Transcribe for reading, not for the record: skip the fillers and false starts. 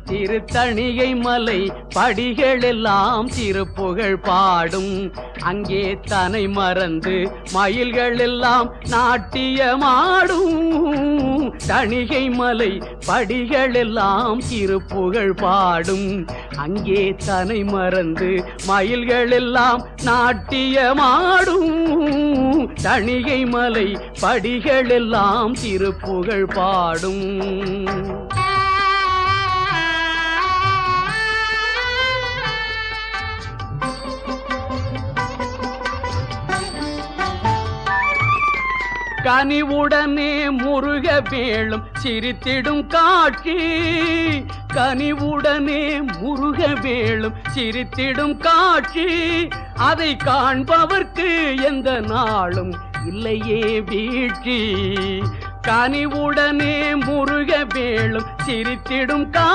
திருத்தணிகை மலை படிகளெல்லாம் திருப்புகழ் பாடும். அங்கே தனை மறந்து மயில்கள் எல்லாம் நாட்டியமாடும். தணிகை மலை படிகளெல்லாம் திருப்புகழ் பாடும். அங்கே தனை மறந்து மயில்கள் எல்லாம் நாட்டியமாடும். தணிகை மலை படிகளெல்லாம் திருப்புகழ் பாடும். கனிவுடனே முருக வேளும் சிரித்திடும் காட்சி. கனிவுடனே முருக வேளும் சிரித்திடும் காட்சி. அதை காண்பவர்க்கு எந்த நாளும் இல்லையே வீழ்ச்சி. கனிவுடனே முருக வேளும் சிரித்திடும் காட்சி.